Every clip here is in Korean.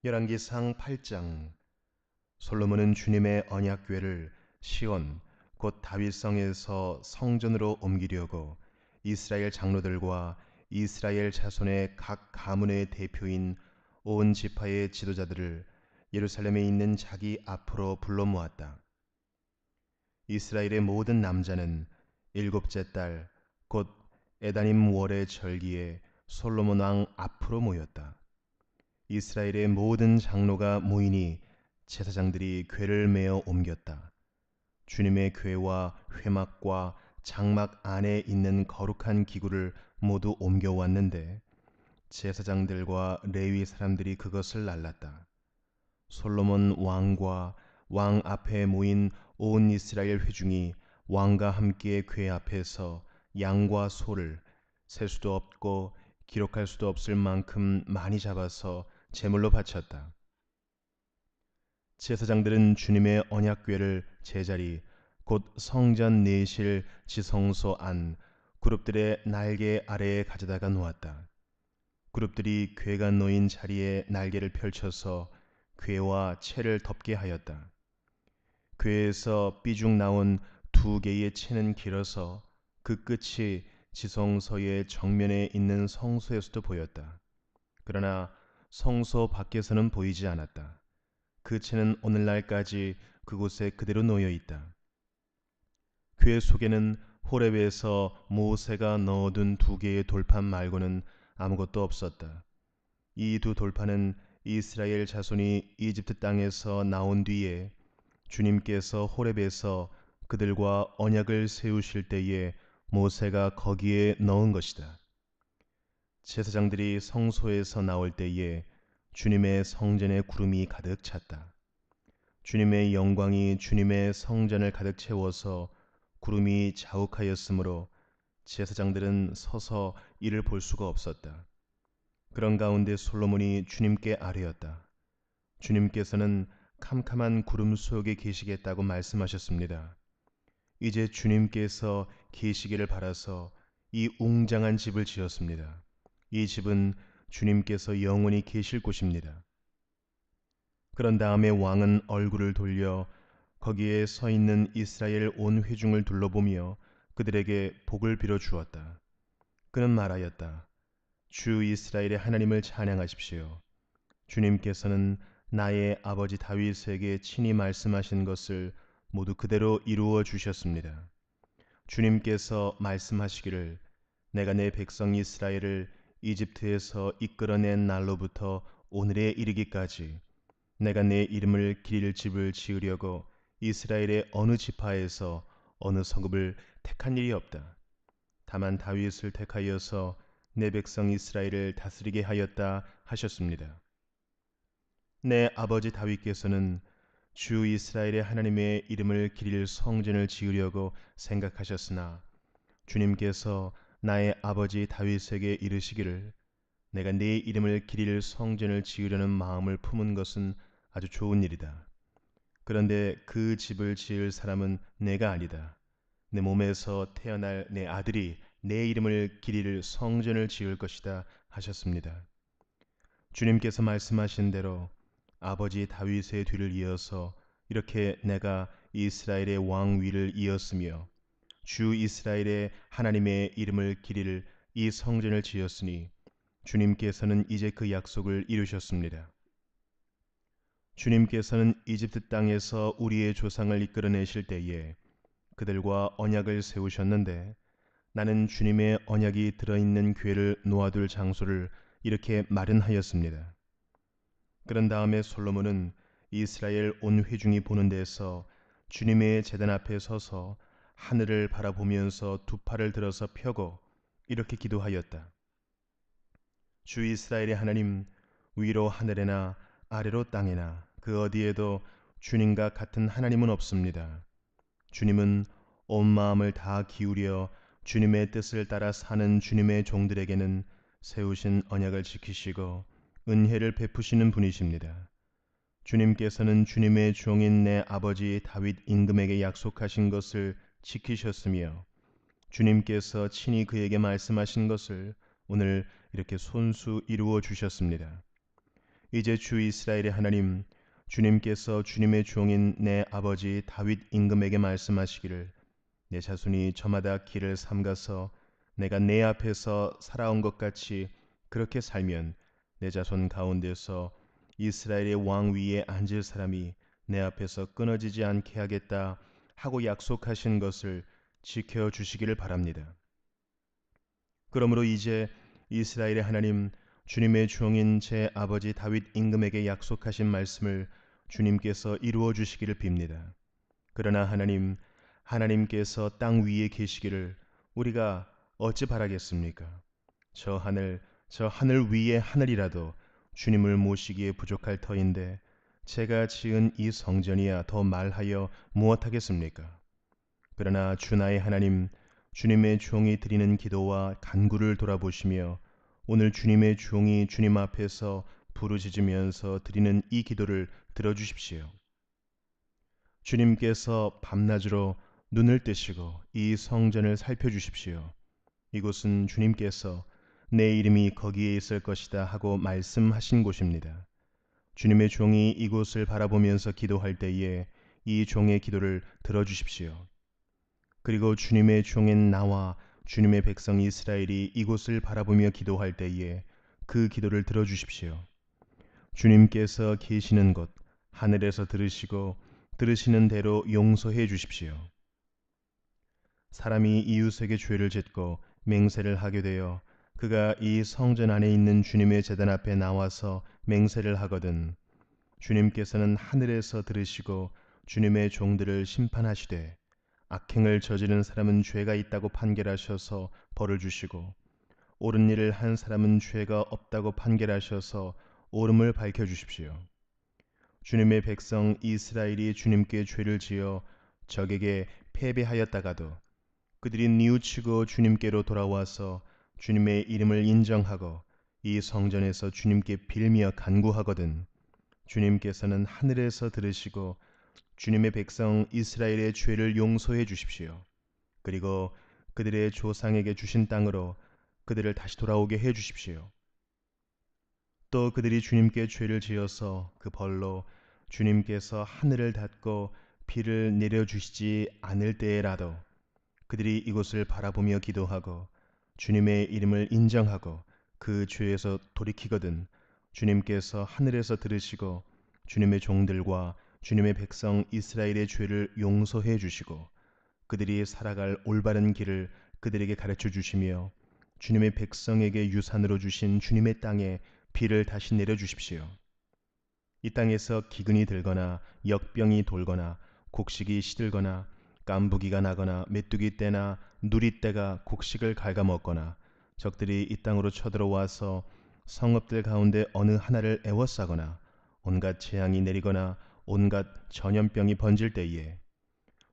열왕기상 8장. 솔로몬은 주님의 언약궤를 시온 곧 다윗성에서 성전으로 옮기려고 이스라엘 장로들과 이스라엘 자손의 각 가문의 대표인 온 지파의 지도자들을 예루살렘에 있는 자기 앞으로 불러 모았다. 이스라엘의 모든 남자는 일곱째 달 곧 에다님 월의 절기에 솔로몬 왕 앞으로 모였다. 이스라엘의 모든 장로가 모이니 제사장들이 궤를 메어 옮겼다. 주님의 궤와 회막과 장막 안에 있는 거룩한 기구를 모두 옮겨왔는데 제사장들과 레위 사람들이 그것을 날랐다. 솔로몬 왕과 왕 앞에 모인 온 이스라엘 회중이 왕과 함께 궤 앞에서 양과 소를 셀 수도 없고 기록할 수도 없을 만큼 많이 잡아서 제물로 바쳤다. 제사장들은 주님의 언약궤를 제자리 곧 성전 내실 지성소 안 그룹들의 날개 아래에 가져다가 놓았다. 그룹들이 궤가 놓인 자리에 날개를 펼쳐서 궤와 채를 덮게 하였다. 궤에서 삐죽 나온 두 개의 채는 길어서 그 끝이 지성소의 정면에 있는 성소에서도 보였다. 그러나 성소 밖에서는 보이지 않았다. 그 채는 오늘날까지 그곳에 그대로 놓여 있다. 궤 속에는 호렙에서 모세가 넣어둔 두 개의 돌판 말고는 아무것도 없었다. 이 두 돌판은 이스라엘 자손이 이집트 땅에서 나온 뒤에 주님께서 호렙에서 그들과 언약을 세우실 때에 모세가 거기에 넣은 것이다. 제사장들이 성소에서 나올 때에 주님의 성전에 구름이 가득 찼다. 주님의 영광이 주님의 성전을 가득 채워서 구름이 자욱하였으므로 제사장들은 서서 이를 볼 수가 없었다. 그런 가운데 솔로몬이 주님께 아뢰었다. 주님께서는 캄캄한 구름 속에 계시겠다고 말씀하셨습니다. 이제 주님께서 계시기를 바라서 이 웅장한 집을 지었습니다. 이 집은 주님께서 영원히 계실 곳입니다. 그런 다음에 왕은 얼굴을 돌려 거기에 서 있는 이스라엘 온 회중을 둘러보며 그들에게 복을 빌어 주었다. 그는 말하였다. 주 이스라엘의 하나님을 찬양하십시오. 주님께서는 나의 아버지 다윗에게 친히 말씀하신 것을 모두 그대로 이루어 주셨습니다. 주님께서 말씀하시기를 내가 내 백성 이스라엘을 이집트에서 이끌어낸 날로부터 오늘에 이르기까지 내가 내 이름을 기릴 집을 지으려고 이스라엘의 어느 지파에서 어느 성읍을 택한 일이 없다. 다만 다윗을 택하여서 내 백성 이스라엘을 다스리게 하였다 하셨습니다. 내 아버지 다윗께서는 주 이스라엘의 하나님의 이름을 기릴 성전을 지으려고 생각하셨으나 주님께서 나의 아버지 다윗에게 이르시기를 내가 네 이름을 기릴 성전을 지으려는 마음을 품은 것은 아주 좋은 일이다. 그런데 그 집을 지을 사람은 내가 아니다. 내 몸에서 태어날 내 아들이 내 이름을 기릴 성전을 지을 것이다 하셨습니다. 주님께서 말씀하신 대로 아버지 다윗의 뒤를 이어서 이렇게 내가 이스라엘의 왕 위를 이었으며 주 이스라엘의 하나님의 이름을 기릴 이 성전을 지었으니 주님께서는 이제 그 약속을 이루셨습니다. 주님께서는 이집트 땅에서 우리의 조상을 이끌어내실 때에 그들과 언약을 세우셨는데 나는 주님의 언약이 들어있는 궤를 놓아둘 장소를 이렇게 마련하였습니다. 그런 다음에 솔로몬은 이스라엘 온 회중이 보는 데서 주님의 제단 앞에 서서 하늘을 바라보면서 두 팔을 들어서 펴고 이렇게 기도하였다. 주 이스라엘의 하나님, 위로 하늘에나 아래로 땅에나 그 어디에도 주님과 같은 하나님은 없습니다. 주님은 온 마음을 다 기울여 주님의 뜻을 따라 사는 주님의 종들에게는 세우신 언약을 지키시고 은혜를 베푸시는 분이십니다. 주님께서는 주님의 종인 내 아버지 다윗 임금에게 약속하신 것을 지키셨으며 주님께서 친히 그에게 말씀하신 것을 오늘 이렇게 손수 이루어 주셨습니다. 이제 주 이스라엘의 하나님 주님께서 주님의 종인 내 아버지 다윗 임금에게 말씀하시기를 내 자손이 저마다 길을 삼가서 내가 내 앞에서 살아온 것 같이 그렇게 살면 내 자손 가운데서 이스라엘의 왕 위에 앉을 사람이 내 앞에서 끊어지지 않게 하겠다 하고 약속하신 것을 지켜 주시기를 바랍니다. 그러므로 이제 이스라엘의 하나님 주님의 종인 제 아버지 다윗 임금에게 약속하신 말씀을 주님께서 이루어 주시기를 빕니다. 그러나 하나님께서 땅 위에 계시기를 우리가 어찌 바라겠습니까? 저 하늘 위의 하늘이라도 주님을 모시기에 부족할 터인데 제가 지은 이 성전이야 더 말하여 무엇하겠습니까? 그러나 주 나의 하나님 주님의 종이 드리는 기도와 간구를 돌아보시며 오늘 주님의 종이 주님 앞에서 부르짖으면서 드리는 이 기도를 들어주십시오. 주님께서 밤낮으로 눈을 뜨시고 이 성전을 살펴주십시오. 이곳은 주님께서 내 이름이 거기에 있을 것이다 하고 말씀하신 곳입니다. 주님의 종이 이곳을 바라보면서 기도할 때에 이 종의 기도를 들어주십시오. 그리고 주님의 종인 나와 주님의 백성 이스라엘이 이곳을 바라보며 기도할 때에 그 기도를 들어주십시오. 주님께서 계시는 곳 하늘에서 들으시고 들으시는 대로 용서해 주십시오. 사람이 이웃에게 죄를 짓고 맹세를 하게 되어 그가 이 성전 안에 있는 주님의 제단 앞에 나와서 맹세를 하거든 주님께서는 하늘에서 들으시고 주님의 종들을 심판하시되 악행을 저지른 사람은 죄가 있다고 판결하셔서 벌을 주시고 옳은 일을 한 사람은 죄가 없다고 판결하셔서 옳음을 밝혀 주십시오. 주님의 백성 이스라엘이 주님께 죄를 지어 적에게 패배하였다가도 그들이 뉘우치고 주님께로 돌아와서 주님의 이름을 인정하고 이 성전에서 주님께 빌며 간구하거든 주님께서는 하늘에서 들으시고 주님의 백성 이스라엘의 죄를 용서해 주십시오. 그리고 그들의 조상에게 주신 땅으로 그들을 다시 돌아오게 해 주십시오. 또 그들이 주님께 죄를 지어서 그 벌로 주님께서 하늘을 닫고 비를 내려주시지 않을 때에라도 그들이 이곳을 바라보며 기도하고 주님의 이름을 인정하고 그 죄에서 돌이키거든 주님께서 하늘에서 들으시고 주님의 종들과 주님의 백성 이스라엘의 죄를 용서해 주시고 그들이 살아갈 올바른 길을 그들에게 가르쳐 주시며 주님의 백성에게 유산으로 주신 주님의 땅에 비를 다시 내려 주십시오. 이 땅에서 기근이 들거나 역병이 돌거나 곡식이 시들거나 깐부기가 나거나 메뚜기 떼나 누리 떼가 곡식을 갉아먹거나 적들이 이 땅으로 쳐들어와서 성읍들 가운데 어느 하나를 애워싸거나 온갖 재앙이 내리거나 온갖 전염병이 번질 때에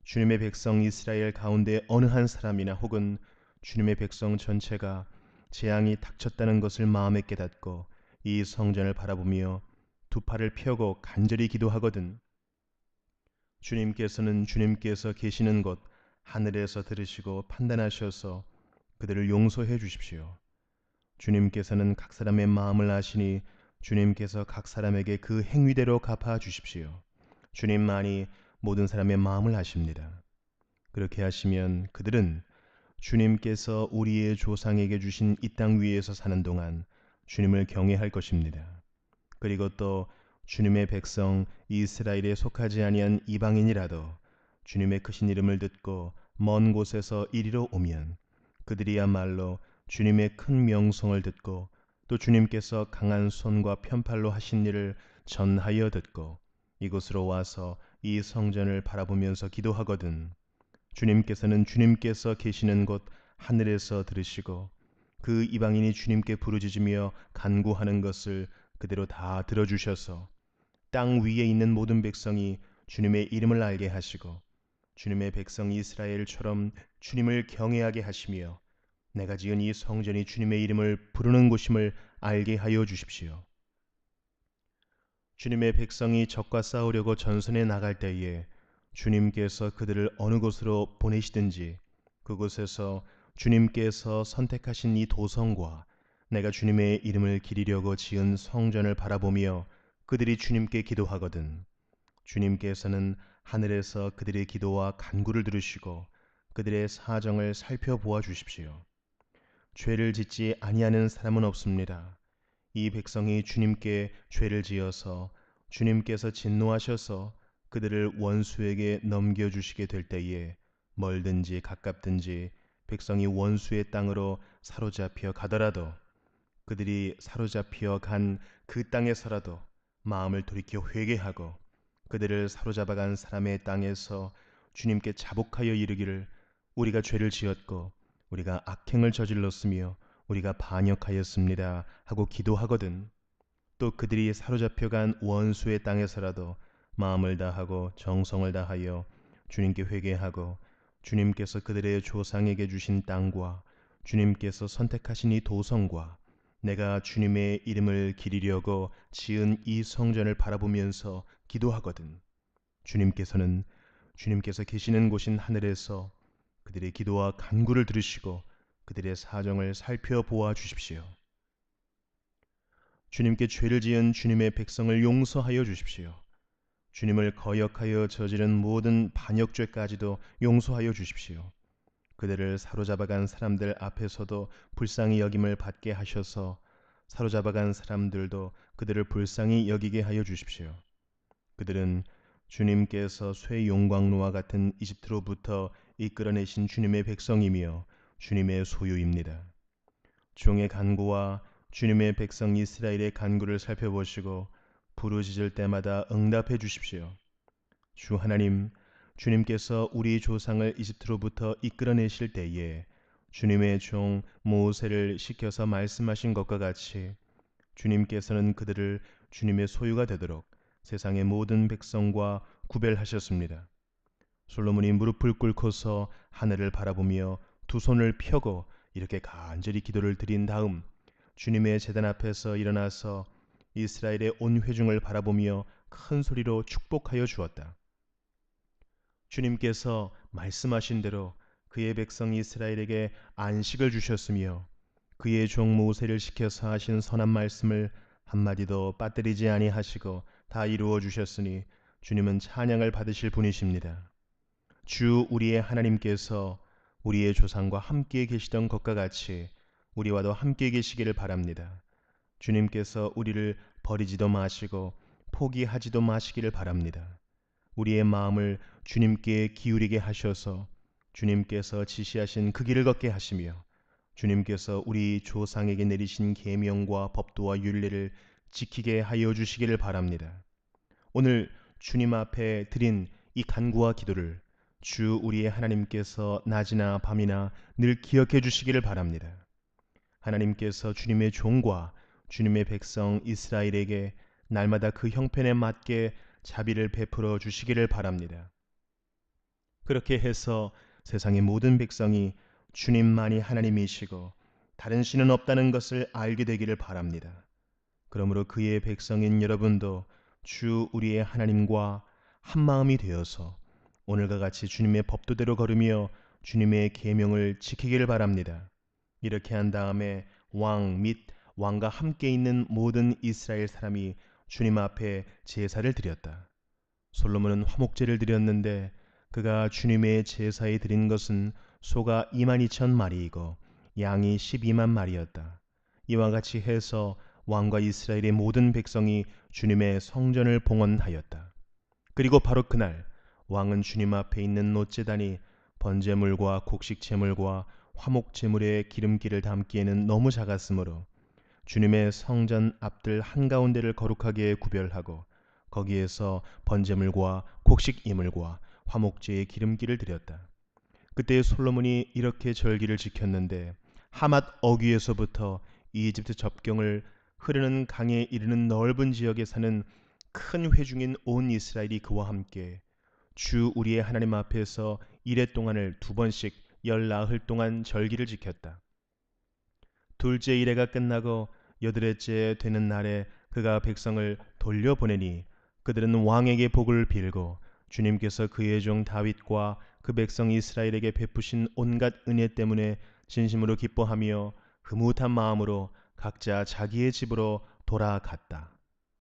주님의 백성 이스라엘 가운데 어느 한 사람이나 혹은 주님의 백성 전체가 재앙이 닥쳤다는 것을 마음에 깨닫고 이 성전을 바라보며 두 팔을 펴고 간절히 기도하거든 주님께서는 주님께서 계시는 곳 하늘에서 들으시고 판단하셔서 그들을 용서해 주십시오. 주님께서는 각 사람의 마음을 아시니 주님께서 각 사람에게 그 행위대로 갚아 주십시오. 주님만이 모든 사람의 마음을 아십니다. 그렇게 하시면 그들은 주님께서 우리의 조상에게 주신 이 땅 위에서 사는 동안 주님을 경외할 것입니다. 그리고 또 주님의 백성 이스라엘에 속하지 아니한 이방인이라도 주님의 크신 이름을 듣고 먼 곳에서 이리로 오면 그들이야말로 주님의 큰 명성을 듣고 또 주님께서 강한 손과 편팔로 하신 일을 전하여 듣고 이곳으로 와서 이 성전을 바라보면서 기도하거든 주님께서는 주님께서 계시는 곳 하늘에서 들으시고 그 이방인이 주님께 부르짖으며 간구하는 것을 그대로 다 들어주셔서 땅 위에 있는 모든 백성이 주님의 이름을 알게 하시고 주님의 백성 이스라엘처럼 주님을 경외하게 하시며 내가 지은 이 성전이 주님의 이름을 부르는 곳임을 알게 하여 주십시오. 주님의 백성이 적과 싸우려고 전선에 나갈 때에 주님께서 그들을 어느 곳으로 보내시든지 그곳에서 주님께서 선택하신 이 도성과 내가 주님의 이름을 기리려고 지은 성전을 바라보며 그들이 주님께 기도하거든 주님께서는 하늘에서 그들의 기도와 간구를 들으시고 그들의 사정을 살펴보아 주십시오. 죄를 짓지 아니하는 사람은 없습니다. 이 백성이 주님께 죄를 지어서 주님께서 진노하셔서 그들을 원수에게 넘겨주시게 될 때에 멀든지 가깝든지 백성이 원수의 땅으로 사로잡혀 가더라도 그들이 사로잡혀 간 그 땅에서라도 마음을 돌이켜 회개하고 그들을 사로잡아간 사람의 땅에서 주님께 자복하여 이르기를 우리가 죄를 지었고 우리가 악행을 저질렀으며 우리가 반역하였습니다 하고 기도하거든 또 그들이 사로잡혀간 원수의 땅에서라도 마음을 다하고 정성을 다하여 주님께 회개하고 주님께서 그들의 조상에게 주신 땅과 주님께서 선택하신 이 도성과 내가 주님의 이름을 기리려고 지은 이 성전을 바라보면서 기도하거든 주님께서는 주님께서 계시는 곳인 하늘에서 그들의 기도와 간구를 들으시고 그들의 사정을 살펴보아 주십시오. 주님께 죄를 지은 주님의 백성을 용서하여 주십시오. 주님을 거역하여 저지른 모든 반역죄까지도 용서하여 주십시오. 그들을 사로잡아간 사람들 앞에서도 불쌍히 여김을 받게 하셔서 사로잡아간 사람들도 그들을 불쌍히 여기게 하여 주십시오. 그들은 주님께서 쇠 용광로와 같은 이집트로부터 이끌어내신 주님의 백성이며 주님의 소유입니다. 종의 간구와 주님의 백성 이스라엘의 간구를 살펴보시고 부르짖을 때마다 응답해 주십시오. 주 하나님, 주님께서 우리 조상을 이집트로부터 이끌어내실 때에 주님의 종 모세를 시켜서 말씀하신 것과 같이 주님께서는 그들을 주님의 소유가 되도록 세상의 모든 백성과 구별하셨습니다. 솔로몬이 무릎을 꿇고서 하늘을 바라보며 두 손을 펴고 이렇게 간절히 기도를 드린 다음 주님의 제단 앞에서 일어나서 이스라엘의 온 회중을 바라보며 큰 소리로 축복하여 주었다. 주님께서 말씀하신 대로 그의 백성 이스라엘에게 안식을 주셨으며 그의 종 모세를 시켜서 하신 선한 말씀을 한마디도 빠뜨리지 아니하시고 다 이루어 주셨으니 주님은 찬양을 받으실 분이십니다. 주 우리의 하나님께서 우리의 조상과 함께 계시던 것과 같이 우리와도 함께 계시기를 바랍니다. 주님께서 우리를 버리지도 마시고 포기하지도 마시기를 바랍니다. 우리의 마음을 주님께 기울이게 하셔서 주님께서 지시하신 그 길을 걷게 하시며 주님께서 우리 조상에게 내리신 계명과 법도와 율례를 지키게 하여 주시기를 바랍니다. 오늘 주님 앞에 드린 이 간구와 기도를 주 우리의 하나님께서 낮이나 밤이나 늘 기억해 주시기를 바랍니다. 하나님께서 주님의 종과 주님의 백성 이스라엘에게 날마다 그 형편에 맞게 자비를 베풀어 주시기를 바랍니다. 그렇게 해서 세상의 모든 백성이 주님만이 하나님이시고 다른 신은 없다는 것을 알게 되기를 바랍니다. 그러므로 그의 백성인 여러분도 주 우리의 하나님과 한 마음이 되어서 오늘과 같이 주님의 법도대로 걸으며 주님의 계명을 지키기를 바랍니다. 이렇게 한 다음에 왕 및 왕과 함께 있는 모든 이스라엘 사람이 주님 앞에 제사를 드렸다. 솔로몬은 화목제를 드렸는데 그가 주님의 제사에 드린 것은 소가 22,000마리이고 양이 12만 마리였다. 이와 같이 해서 왕과 이스라엘의 모든 백성이 주님의 성전을 봉헌하였다. 그리고 바로 그날 왕은 주님 앞에 있는 놋제단이 번제물과 곡식제물과 화목제물의 기름기를 담기에는 너무 작았으므로 주님의 성전 앞들 한가운데를 거룩하게 구별하고 거기에서 번제물과 곡식 이물과 화목제의 기름기를 드렸다. 그때 솔로몬이 이렇게 절기를 지켰는데 하맛 어귀에서부터 이집트 접경을 흐르는 강에 이르는 넓은 지역에 사는 큰 회중인 온 이스라엘이 그와 함께 주 우리의 하나님 앞에서 이레 동안을 2번씩 10나흘 동안 절기를 지켰다. 둘째 이레가 끝나고 여드레째 되는 날에 그가 백성을 돌려보내니 그들은 왕에게 복을 빌고 주님께서 그의 종 다윗과 그 백성 이스라엘에게 베푸신 온갖 은혜 때문에 진심으로 기뻐하며 흐뭇한 마음으로 각자 자기의 집으로 돌아갔다.